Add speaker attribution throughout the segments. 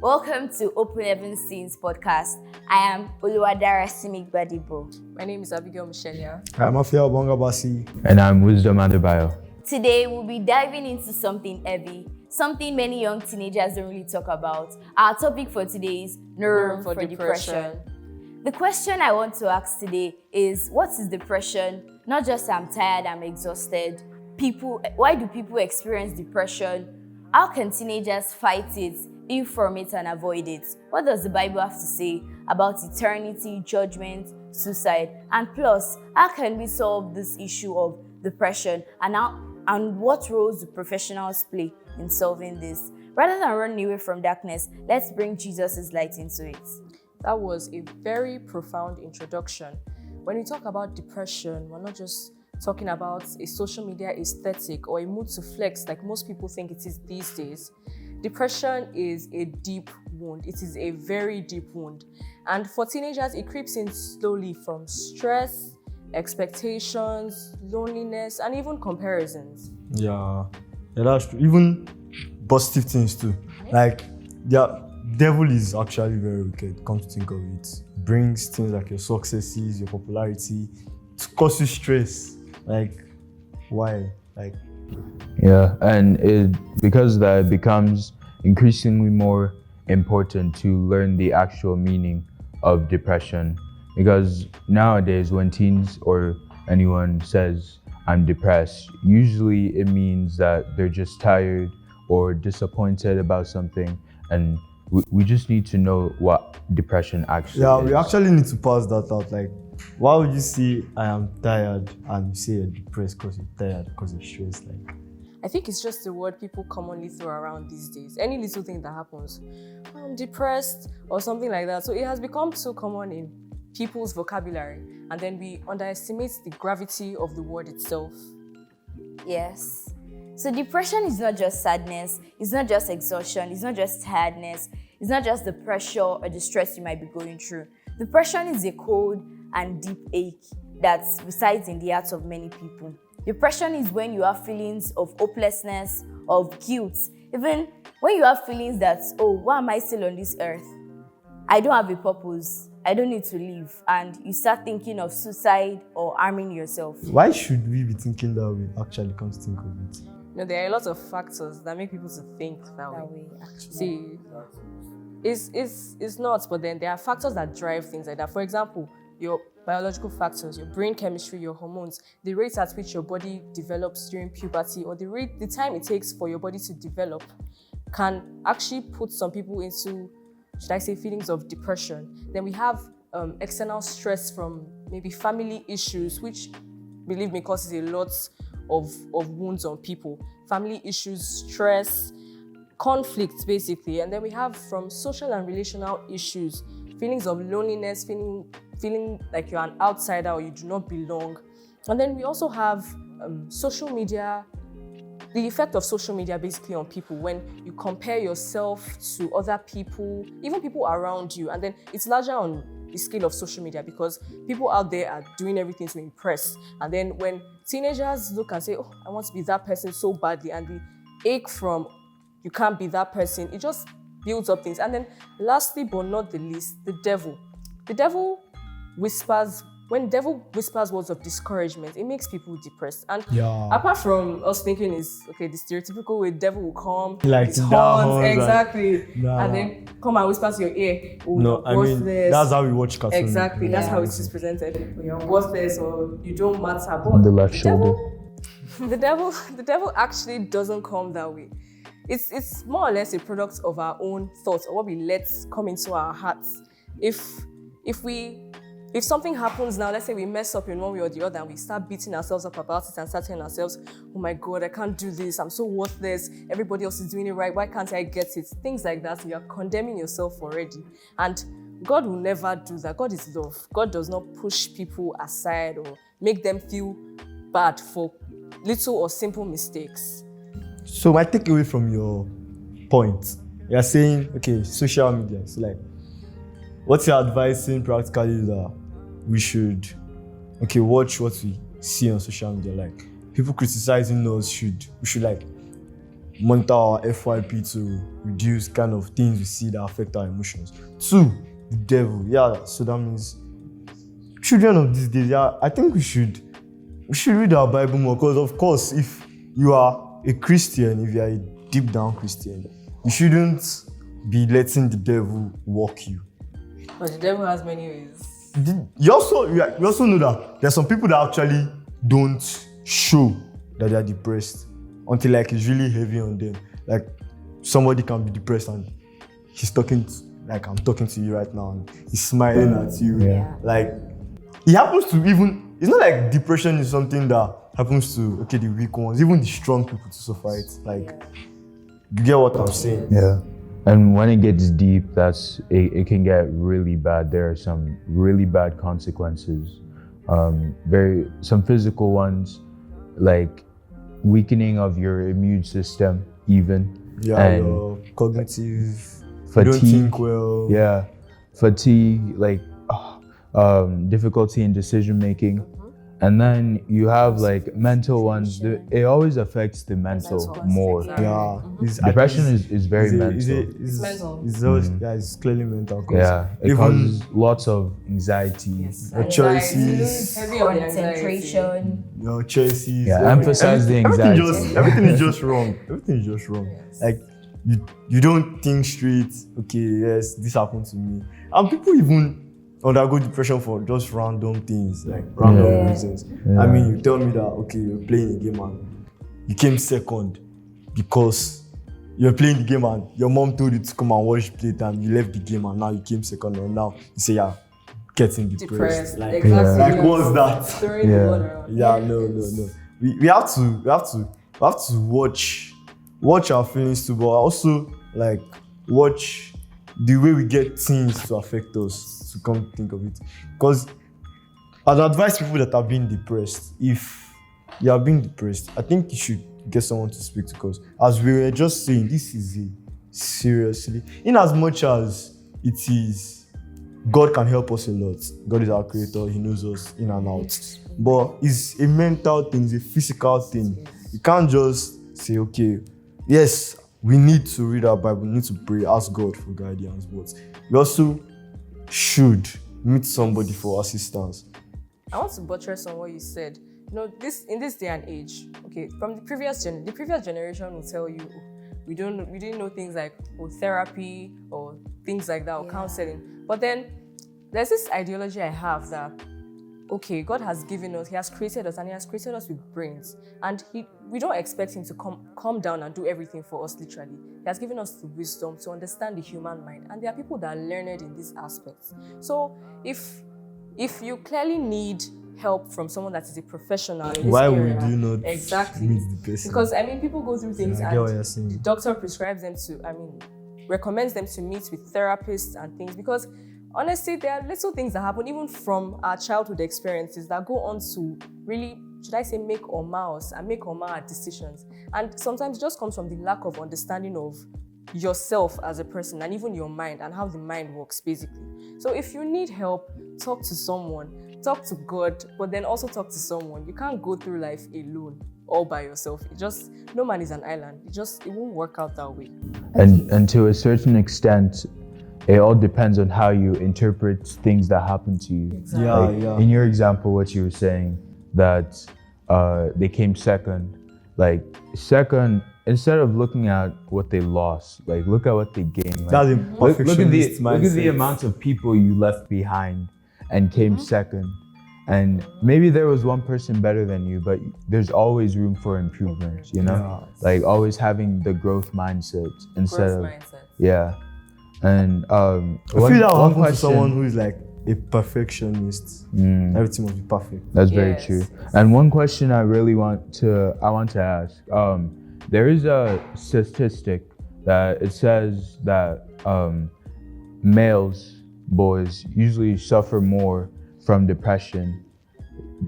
Speaker 1: Welcome to Open Heavens Daily podcast. I am 𝗔𝗲𝗃𝗲𝗃𝗄𝗃.
Speaker 2: My name is 𝗢𝗽𝗃𝗲𝗃𝗄𝗃𝗲.
Speaker 3: I'm 𝗙𝗃𝗃𝗃𝗃𝗃𝗃 Bongabasi.
Speaker 4: And I'm Wisdom Adeboye.
Speaker 1: Today we'll be diving into something heavy, something many young teenagers don't really talk about. Our topic for today is no room for depression. The question I want to ask today is, what is depression? Not just I'm tired, I'm exhausted. Why do people experience depression? How can teenagers fight it, heal from it, and avoid it? What does the Bible have to say about eternity, judgment, suicide? And plus, how can we solve this issue of depression? And what roles do professionals play in solving this? Rather than running away from darkness, let's bring Jesus' light into it.
Speaker 2: That was a very profound introduction. When we talk about depression, we're not just talking about a social media aesthetic or a mood to flex like most people think it is these days. Depression is a deep wound. It is a very deep wound. And for teenagers, it creeps in slowly from stress, expectations, loneliness, and even comparisons.
Speaker 3: Yeah, that's true. Even positive things too. Like, the devil is actually very wicked, come to think of it. Brings things like your successes, your popularity, to cause you stress. Like, why? Like,
Speaker 4: Yeah, and because that it becomes increasingly more important to learn the actual meaning of depression. Because nowadays, when teens or anyone says, I'm depressed, usually it means that they're just tired or disappointed about something. And we just need to know what depression actually is.
Speaker 3: we actually need to pass that out. Like, why would you say I am tired and you say you're depressed because you're tired, because you're stressed? Like,
Speaker 2: I think it's just a word people commonly throw around these days. Any little thing that happens, I'm depressed or something like that. So it has become so common in people's vocabulary, and then we underestimate the gravity of the word itself.
Speaker 1: Yes. So depression is not just sadness, it's not just exhaustion, it's not just tiredness, it's not just the pressure or the stress you might be going through. Depression is a cold and deep ache that resides in the hearts of many people. Depression is when you have feelings of hopelessness, of guilt, even when you have feelings that, oh, why am I still on this earth? I don't have a purpose. I don't need to live. And you start thinking of suicide or harming yourself.
Speaker 3: why should we be thinking that way? Actually, come to think of it.
Speaker 2: There are a lot of factors that make people to think that way.
Speaker 1: Actually.
Speaker 2: See, it's not, but then there are factors that drive things like that. For example, your biological factors, your brain chemistry, your hormones, the rate at which your body develops during puberty, or the time it takes for your body to develop, can actually put some people into, should I say, feelings of depression. Then we have external stress from maybe family issues, which, believe me, causes a lot of wounds on people. Family issues, stress, conflicts, basically. And then we have from social and relational issues, feelings of loneliness, feeling like you're an outsider or you do not belong. And then we also have social media, the effect of social media basically on people when you compare yourself to other people, even people around you. And then it's larger on the scale of social media because people out there are doing everything to impress. And then when teenagers look and say, oh, I want to be that person so badly, and the ache from you can't be that person, it just builds up things. And then lastly, but not the least, the devil. The devil whispers, when the devil whispers words of discouragement, it makes people depressed. And apart from us thinking is, okay, the stereotypical way the devil will come,
Speaker 3: Like
Speaker 2: it's horns, exactly,
Speaker 3: Nah.
Speaker 2: and then come and whisper to your ear, oh,
Speaker 3: No,
Speaker 2: you're
Speaker 3: I mean,
Speaker 2: worthless.
Speaker 3: that's how we watch cartoons.
Speaker 2: Exactly, that's how it is presented. You're worthless or you don't matter. But
Speaker 4: On the left shoulder.
Speaker 2: the devil actually doesn't come that way. It's more or less a product of our own thoughts or what we let come into our hearts. If something happens now, let's say we mess up in one way or the other and we start beating ourselves up about it and start telling ourselves, oh my God, I can't do this, I'm so worthless, everybody else is doing it right, why can't I get it? Things like that, you are condemning yourself already. And God will never do that. God is love. God does not push people aside or make them feel bad for little or simple mistakes.
Speaker 3: So my takeaway from your point, you're saying, okay, social media. So like, what's your advising practically that we should, okay, watch what we see on social media? Like, people criticizing us, we should like monitor our FYP to reduce kind of things we see that affect our emotions. 2, the devil. Yeah, so that means children of these days, yeah, I think we should read our Bible more, because of course, if you are a Christian, if you are a deep down Christian, you shouldn't be letting the devil walk you.
Speaker 2: But the devil has many ways.
Speaker 3: You also know that there are some people that actually don't show that they are depressed until like it's really heavy on them. Like somebody can be depressed and he's talking like I'm talking to you right now and he's smiling at you.
Speaker 1: Yeah.
Speaker 3: Like it happens to even, it's not like depression is something that happens to the weak ones, even the strong people to suffer it. Like you get what I'm saying?
Speaker 4: Yeah. And when it gets deep, it can get really bad. There are some really bad consequences. Some physical ones, like weakening of your immune system, even.
Speaker 3: Yeah,
Speaker 4: and
Speaker 3: your cognitive
Speaker 4: fatigue.
Speaker 3: You don't think well.
Speaker 4: Yeah, fatigue, like difficulty in decision making. And then you have like mental ones. It always affects the mental more.
Speaker 3: Yeah,
Speaker 4: Depression is very mental.
Speaker 3: It's
Speaker 2: mental.
Speaker 3: It's always, it's clearly mental.
Speaker 4: Yeah, it causes lots of anxiety.
Speaker 3: Your choices,
Speaker 2: Heavy on the anxiety.
Speaker 1: concentration.
Speaker 3: your choices.
Speaker 4: Yeah, emphasize the anxiety.
Speaker 3: Everything is just wrong. Everything is just wrong. Like you don't think straight. Okay, yes, this happened to me. And people even undergo depression for just random things, like random reasons.
Speaker 4: Yeah.
Speaker 3: I mean, you tell me that, okay, you're playing a game and you came second because you're playing the game and your mom told you to come and watch playtime, you left the game and now you came second, and now you say you're getting depressed. Like,
Speaker 2: exactly.
Speaker 3: like what's that?
Speaker 2: Throwing the water around.
Speaker 3: Yeah, no. We have to watch our feelings too, but also like watch the way we get things to affect us, to come to think of it. Because I'd advise people that are being depressed, if you are being depressed, I think you should get someone to speak to, because as we were just saying, this is seriously, in as much as it is, God can help us a lot. God is our creator, he knows us in and out. But it's a mental thing, it's a physical thing. You can't just say, okay, yes, we need to read our Bible, we need to pray, ask God for guidance, but we also should meet somebody for assistance.
Speaker 2: I want to buttress on what you said. You know, in this day and age, okay, from the previous generation will tell you we didn't know things like therapy or things like that or counseling. But then there's this ideology I have that, okay, God has given us, he has created us, and he has created us with brains. And we don't expect him to come down and do everything for us, literally. He has given us the wisdom to understand the human mind. And there are people that are learned in these aspects. So if you clearly need help from someone that is a professional in this
Speaker 3: Why
Speaker 2: area,
Speaker 3: would you not
Speaker 2: exactly
Speaker 3: meet the person?
Speaker 2: Because I mean, people go through things
Speaker 3: I get what you're
Speaker 2: and
Speaker 3: saying.
Speaker 2: the doctor prescribes them recommends them to meet with therapists and things, because honestly, there are little things that happen even from our childhood experiences that go on to really, should I say, make or mar our decisions. And sometimes it just comes from the lack of understanding of yourself as a person and even your mind and how the mind works, basically. So if you need help, talk to someone, talk to God, but then also talk to someone. You can't go through life alone, all by yourself. No man is an island. It won't work out that way.
Speaker 4: And to a certain extent, it all depends on how you interpret things that happen to you.
Speaker 2: Exactly.
Speaker 3: Yeah.
Speaker 4: In your example, what you were saying, that they came second. Like, second, instead of looking at what they lost, like, look at what they gained. Like,
Speaker 3: That's a
Speaker 4: look at
Speaker 3: perfectionist mindset.
Speaker 4: look at the amount of people you left behind and came second. And maybe there was one person better than you, but there's always room for improvement, you know? Like, always having the growth mindset instead of... Yeah. And
Speaker 3: I feel that will happen to someone who is like a perfectionist. Everything must be perfect.
Speaker 4: That's very true. And one question I want to ask. There is a statistic that it says that boys usually suffer more from depression,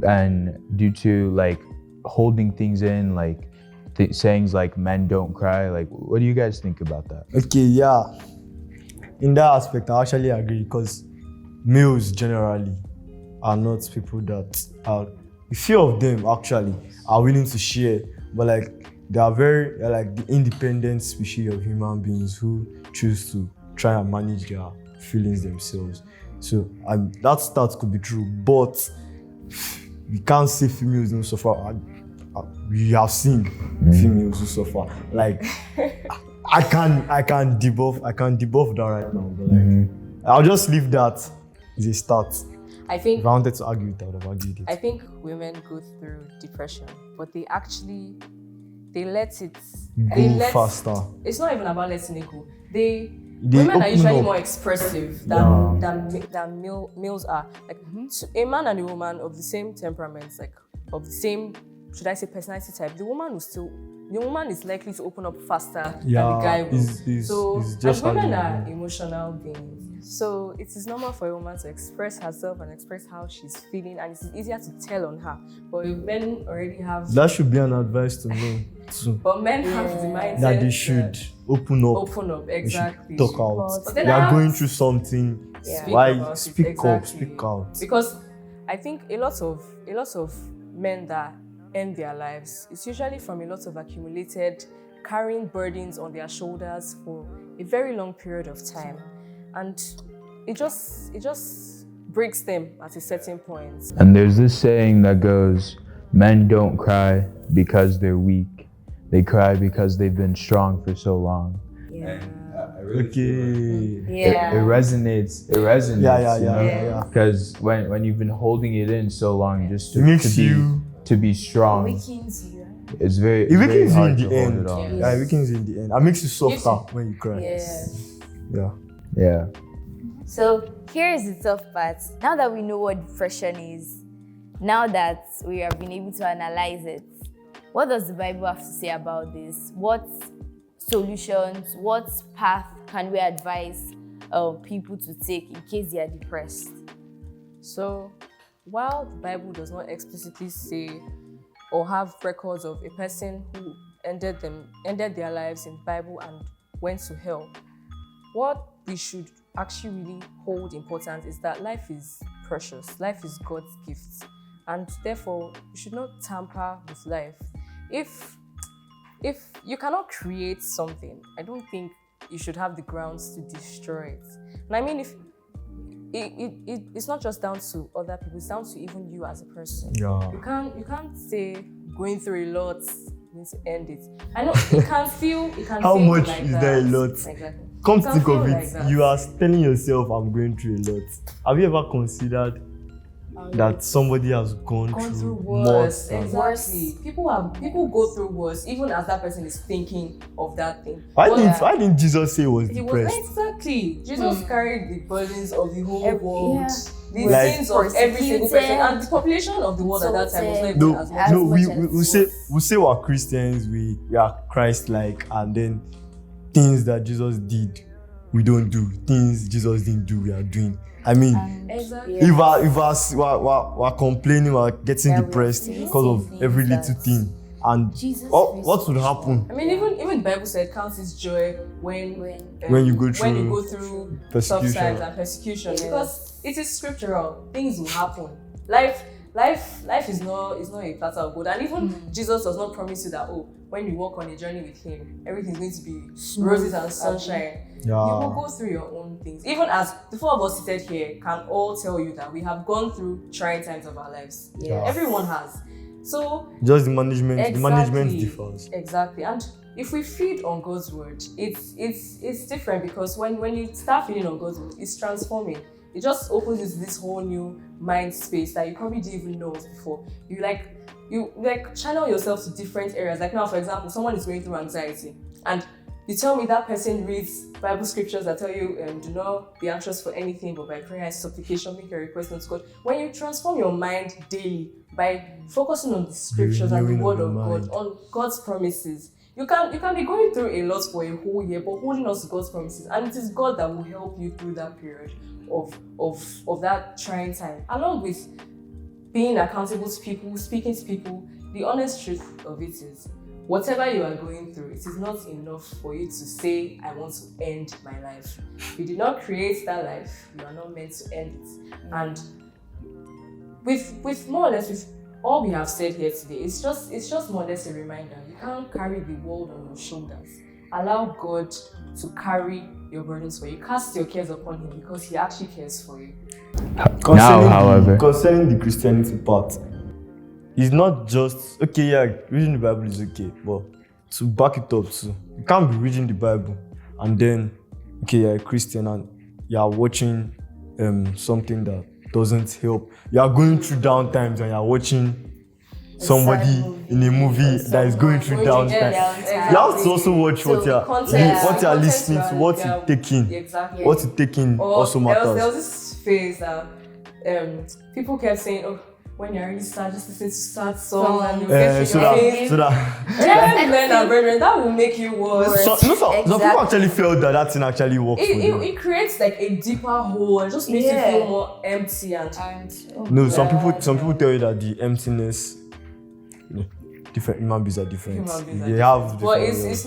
Speaker 4: and due to like holding things in, like sayings like men don't cry. Like, what do you guys think about that?
Speaker 3: Okay, yeah. In that aspect, I actually agree because males generally are not people that are, a few of them actually are willing to share, but like they're like the independent species of human beings who choose to try and manage their feelings themselves. So that stat could be true, but we can't say females don't suffer. We have seen females who suffer. Like I can debuff that right now, but like I'll just leave that as a start.
Speaker 2: I think
Speaker 3: If I wanted to argue it, I would have argued it.
Speaker 2: I think women go through depression, but they let it
Speaker 3: Go faster.
Speaker 2: It's not even about letting it go.
Speaker 3: They
Speaker 2: Women are
Speaker 3: open
Speaker 2: usually
Speaker 3: up.
Speaker 2: more expressive than males are. Like a man and a woman of the same temperaments, like of the same, should I say, personality type, the woman is likely to open up faster than the guy will.
Speaker 3: It's just
Speaker 2: and women
Speaker 3: how
Speaker 2: are emotional beings. So it is normal for a woman to express herself and express how she's feeling, and it is easier to tell on her. But if men already have
Speaker 3: that should be an advice to men too.
Speaker 2: But men have the mindset
Speaker 3: That they should open up.
Speaker 2: open up,
Speaker 3: They should
Speaker 2: exactly.
Speaker 3: talk out.
Speaker 2: But then
Speaker 3: They
Speaker 2: I
Speaker 3: are
Speaker 2: have
Speaker 3: going
Speaker 2: to
Speaker 3: through something.
Speaker 2: speak
Speaker 3: Why
Speaker 2: about it,
Speaker 3: speak up,
Speaker 2: exactly.
Speaker 3: speak out.
Speaker 2: Because I think a lot of men that end their lives, it's usually from a lot of accumulated carrying burdens on their shoulders for a very long period of time, and it just breaks them at a certain point.
Speaker 4: And there's this saying that goes, men don't cry because they're weak. They cry because they've been strong for so long.
Speaker 2: Yeah.
Speaker 3: Okay.
Speaker 1: Yeah.
Speaker 4: It resonates.
Speaker 3: Yeah.
Speaker 4: Because when you've been holding it in so long, just
Speaker 3: It makes you.
Speaker 4: to be strong,
Speaker 1: Weakens you.
Speaker 4: it's very
Speaker 3: It weakens you in
Speaker 4: hard
Speaker 3: the
Speaker 4: to hold
Speaker 3: end.
Speaker 4: it on.
Speaker 3: Yeah, it weakens you in the end. It makes you softer when you cry.
Speaker 1: Yes.
Speaker 3: Yeah.
Speaker 4: Yeah.
Speaker 1: So here is the tough part. Now that we know what depression is, now that we have been able to analyze it, what does the Bible have to say about this? What solutions, what path can we advise people to take in case they are depressed?
Speaker 2: So while the Bible does not explicitly say or have records of a person who ended their lives in the Bible and went to hell, what we should actually really hold important is that life is precious. Life is God's gift, and therefore you should not tamper with life. If you cannot create something, I don't think you should have the grounds to destroy it. And I mean, if it's not just down to other people, it's down to even you as a person.
Speaker 3: Yeah.
Speaker 2: You can't say going through a lot means to end it. I know it can feel
Speaker 3: How
Speaker 2: feel
Speaker 3: much
Speaker 2: like
Speaker 3: is
Speaker 2: that.
Speaker 3: there a lot?
Speaker 2: Exactly.
Speaker 3: Come
Speaker 2: It
Speaker 3: to
Speaker 2: can
Speaker 3: think
Speaker 2: feel
Speaker 3: of it,
Speaker 2: like that.
Speaker 3: you are telling yourself, I'm going through a lot. Have you ever considered that somebody has gone through
Speaker 2: worse?
Speaker 3: more than-
Speaker 2: Exactly. People go through worse, even as that person is thinking of that thing.
Speaker 3: Why
Speaker 2: But
Speaker 3: didn't Jesus say he was
Speaker 2: he was
Speaker 3: depressed?
Speaker 2: exactly. Jesus carried the burdens of the whole world,
Speaker 1: yeah.
Speaker 2: the
Speaker 3: Like-
Speaker 2: sins of every single person,
Speaker 1: Persecuted,
Speaker 2: and the population of the world at that time was not even
Speaker 3: No,
Speaker 2: as much.
Speaker 1: As
Speaker 3: no,
Speaker 1: much
Speaker 3: we
Speaker 1: as
Speaker 3: say we're Christians, we are Christ-like, and then things that Jesus did, we don't do. Things Jesus didn't do, we are doing. I mean,
Speaker 2: Exactly.
Speaker 3: if we're complaining, we're getting
Speaker 1: Yeah, we are
Speaker 3: depressed
Speaker 1: facing
Speaker 3: because of
Speaker 1: things
Speaker 3: every
Speaker 1: that
Speaker 3: little thing, and
Speaker 1: Jesus
Speaker 3: what would happen
Speaker 2: I mean, even the Bible said, "Count his joy when
Speaker 3: when you go
Speaker 2: when you
Speaker 3: through
Speaker 2: go through tough
Speaker 3: persecution?
Speaker 2: times and persecution?" Because it is scriptural. Things will happen. Life is not a platter of gold, and even Jesus does not promise you that when you walk on a journey with Him, everything's going to be roses and sunshine. You will go through your own things. Even as the four of us seated here can all tell you that we have gone through trying times of our lives.
Speaker 3: Yeah.
Speaker 2: Everyone has. So
Speaker 3: Just the management
Speaker 2: Exactly.
Speaker 3: differs.
Speaker 2: Exactly. And if we feed on God's word, it's different, because when you start feeding on God's word, it's transforming. It just opens you to this whole new mind space that you probably didn't even know before. You channel yourself to different areas. Like now, for example, someone is going through anxiety, and you tell me that person reads Bible scriptures that tell you do not be anxious for anything, but by prayer and supplication make your request unto God. When you transform your mind daily by focusing on the scriptures and the
Speaker 3: Renewing
Speaker 2: word
Speaker 3: of
Speaker 2: of
Speaker 3: your
Speaker 2: God,
Speaker 3: mind.
Speaker 2: on God's promises, you can be going through a lot for a whole year, but holding on to God's promises, and it is God that will help you through that period of that trying time, along with being accountable to people, speaking to people, the honest truth of it is, whatever you are going through, it is not enough for you to say, I want to end my life. You did not create that life. You are not meant to end it. And with more or less, with all we have said here today, it's just more or less a reminder. You can't carry the world on your shoulders. Allow God to carry your burdens for you. Cast your cares upon Him because He actually cares for you.
Speaker 3: Concerning the Christianity part, it's not just, okay, yeah, reading the Bible is okay, but to back it up too, you can't be reading the Bible and then, okay, you're a Christian and you're watching something that doesn't help. You are going through down times and you're watching somebody in a movie that is going through down times. You have to also watch what you're listening to, what you're taking.
Speaker 2: Exactly.
Speaker 3: What you're taking also matters.
Speaker 2: There was this phase that people kept saying, oh, when you're really sad, just listen to sad songs and you get
Speaker 3: so
Speaker 2: that will make you worse.
Speaker 3: Some people actually felt that thing actually works for them.
Speaker 2: It creates like a deeper hole and just makes you feel more empty and
Speaker 3: some people tell you that the emptiness, different human beings are different. They have different,
Speaker 2: but it's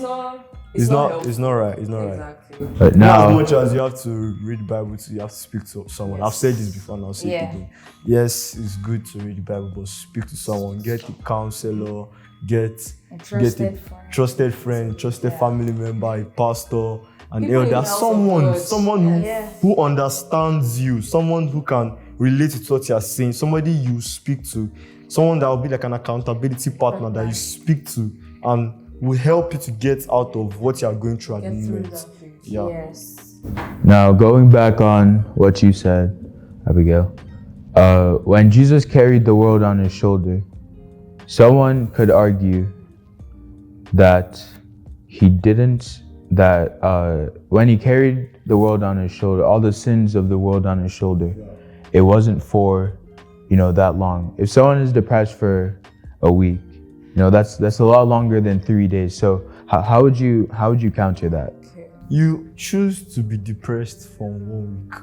Speaker 2: not right.
Speaker 3: Exactly.
Speaker 4: But now,
Speaker 3: as much as you have to read the Bible, you have to speak to someone. I've said this before and I'll say it again. Yes, it's good to read the Bible, but speak to someone. Get a counselor, get a trusted friend, trusted family member, a pastor, an elder, someone who understands you, someone who can relate to what you're saying, somebody you speak to, someone that will be like an accountability partner that you speak to and will help you to get out of what you are going through at the moment.
Speaker 1: Yes.
Speaker 4: Now, going back on what you said, Abigail, when Jesus carried the world on his shoulder, someone could argue that when he carried the world on his shoulder, all the sins of the world on his shoulder, it wasn't for, that long. If someone is depressed for a week, that's a lot longer than 3 days. So how would you counter that?
Speaker 3: You choose to be depressed for 1 week.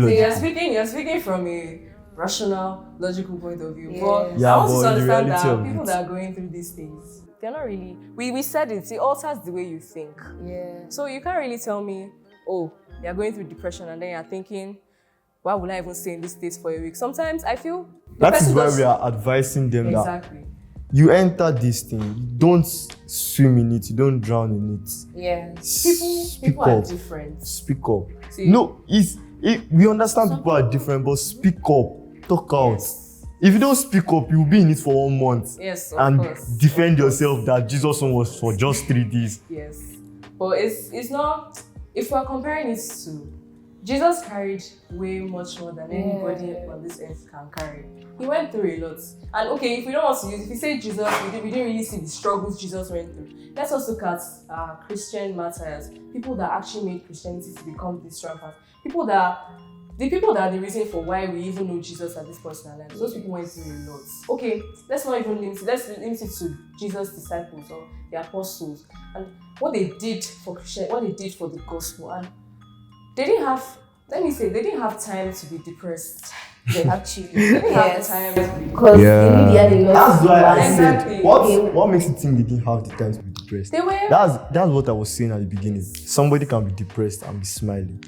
Speaker 2: So you're speaking from a rational, logical point of view. But
Speaker 3: I
Speaker 2: want to
Speaker 3: the
Speaker 2: understand
Speaker 3: reality
Speaker 2: that
Speaker 3: of
Speaker 2: people that are going through these things, they're not really. We said it alters the way you think.
Speaker 1: Yeah.
Speaker 2: So you can't really tell me, oh, you're going through depression and then you're thinking, why would I even stay in this state for a week? Sometimes I feel
Speaker 3: that is why we are advising them that you enter this thing, you don't swim in it, you don't drown in it.
Speaker 1: Yeah.
Speaker 2: People are different.
Speaker 3: Speak up. See, we understand people are different, but speak up, talk out. If you don't speak up, you'll be in it for 1 month.
Speaker 2: Yes, of
Speaker 3: and
Speaker 2: course.
Speaker 3: defend yourself that Jesus was for just 3 days.
Speaker 2: Yes. But it's not, if we're comparing it to, Jesus carried way much more than anybody on this earth can carry. He went through a lot. And okay, if we say Jesus, we didn't really see the struggles Jesus went through. Let's also look at Christian martyrs, people that actually made Christianity to become this rampant. The people that are the reason for why we even know Jesus at this point in our lives. Those people went through a lot. Okay, let's not even limit it. Let's limit it to Jesus' disciples or the apostles and what they did for Christianity, what they did for the gospel. And they didn't have time to be depressed. They didn't have time to be depressed.
Speaker 1: Because they had a lot.
Speaker 3: That's why I
Speaker 2: Exactly.
Speaker 3: said, what makes you think they didn't have the time to be depressed? That's what I was saying at the beginning. Somebody can be depressed and be smiling.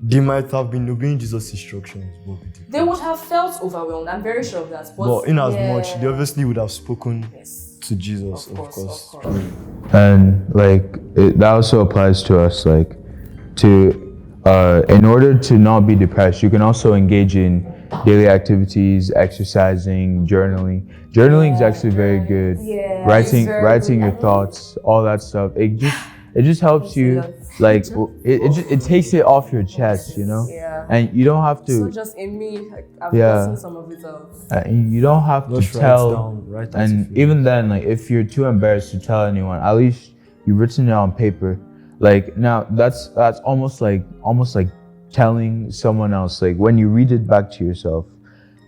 Speaker 3: They might have been obeying Jesus' instructions, but
Speaker 2: they would have felt overwhelmed. I'm very sure of that.
Speaker 3: But in as much, they obviously would have spoken to Jesus, of course.
Speaker 4: And that also applies to us. In order to not be depressed, you can also engage in daily activities, exercising, journaling. Journaling is actually very good.
Speaker 1: Yeah,
Speaker 4: writing your thoughts, all that stuff. It just helps you. It takes it off your chest, and you don't have to.
Speaker 2: It's not just in me. I've gotten some of it out.
Speaker 4: You don't have to tell. And even then, if you're too embarrassed to tell anyone, at least you've written it on paper. Now that's almost like telling someone else. When you read it back to yourself,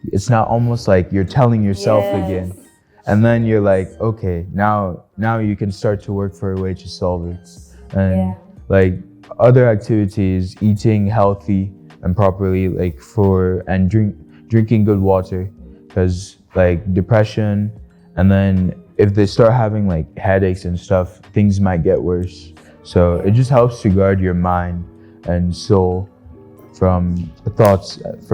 Speaker 4: it's not almost like you're telling yourself again. And then you're like, okay, now you can start to work for a way to solve it. And other activities, eating healthy and properly, drinking good water, because like depression, and then if they start having like headaches and stuff, things might get worse. So it just helps to guard your mind and soul from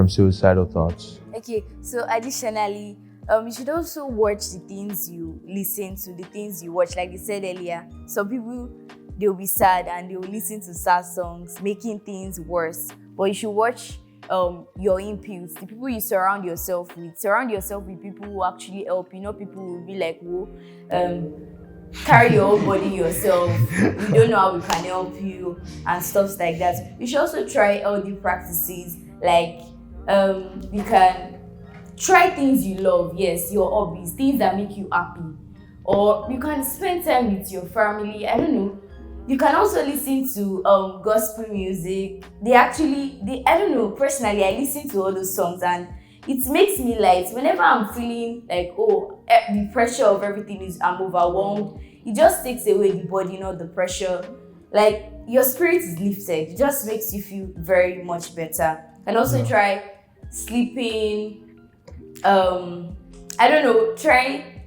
Speaker 4: suicidal thoughts.
Speaker 1: Okay, so additionally, you should also watch the things you listen to, the things you watch. Like you said earlier, some people, they'll be sad and they'll listen to sad songs, making things worse. But you should watch your inputs, the people you surround yourself with. Surround yourself with people who actually help you, not people who will be like, whoa, carry your own body yourself. We don't know how we can help you and stuff like that. You should also try healthy practices, like you can try things you love, yes, your hobbies, things that make you happy. Or you can spend time with your family, I don't know. You can also listen to gospel music. I don't know, personally, I listen to all those songs and it makes me light. Whenever I'm feeling like, the pressure of everything I'm overwhelmed, it just takes away the body, not the pressure. Like, your spirit is lifted. It just makes you feel very much better. And also try sleeping. I don't know, try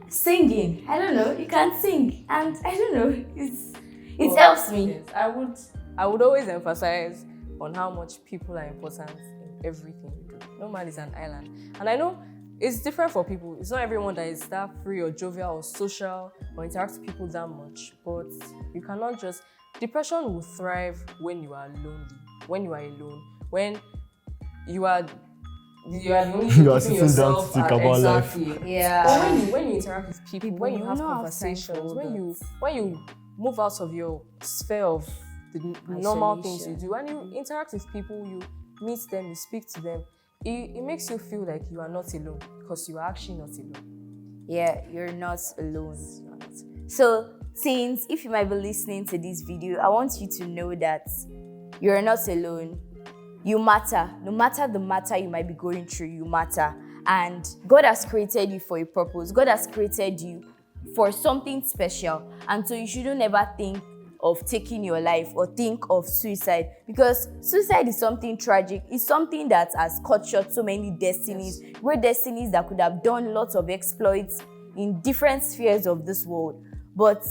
Speaker 1: singing. I don't know, you can sing. And I don't know, it helps me.
Speaker 2: Yes, I would always emphasize on how much people are important in everything you do. No man is an island. And I know it's different for people. It's not everyone that is that free or jovial or social or interacts with people that much. But you cannot just... Depression will thrive when you are lonely, when you are alone, when you are
Speaker 3: sitting down to think about life.
Speaker 1: Yeah.
Speaker 2: But when you interact with people, when you have conversations, when you move out of your sphere of the normal things you do, when you interact with people, you meet them, you speak to them, it makes you feel like you are not alone, because you are actually not alone.
Speaker 1: Yeah, you're not alone. So, teens, if you might be listening to this video, I want you to know that you're not alone. You matter. No matter the matter you might be going through, you matter. And God has created you for a purpose. God has created you for something special. And so you shouldn't ever think of taking your life or think of suicide, because suicide is something tragic. It's something that has cut short so many destinies, great destinies that could have done lots of exploits in different spheres of this world. But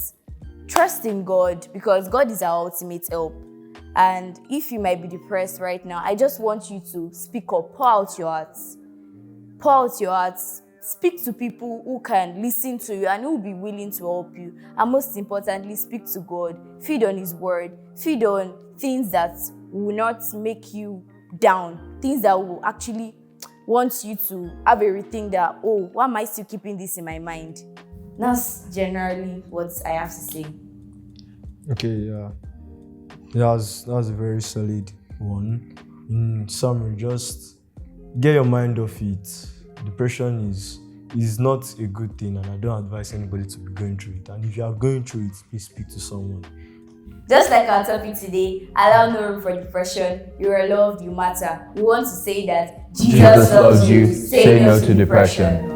Speaker 1: trust in God, because God is our ultimate help. And if you might be depressed right now, I just want you to speak up, pour out your hearts. Pour out your hearts. Speak to people who can listen to you and who will be willing to help you. And most importantly, speak to God. Feed on His word. Feed on things that will not make you down. Things that will actually want you to have a rethink that, why am I still keeping this in my mind? That's generally what I have to say.
Speaker 3: Okay, yeah. That's a very solid one. In summary, just get your mind off it. Depression is not a good thing, and I don't advise anybody to be going through it. And if you are going through it, please speak to someone.
Speaker 1: Just like our topic today, allow no room for depression. You are loved, you matter. We want to say that Jesus loves you. Say no to depression.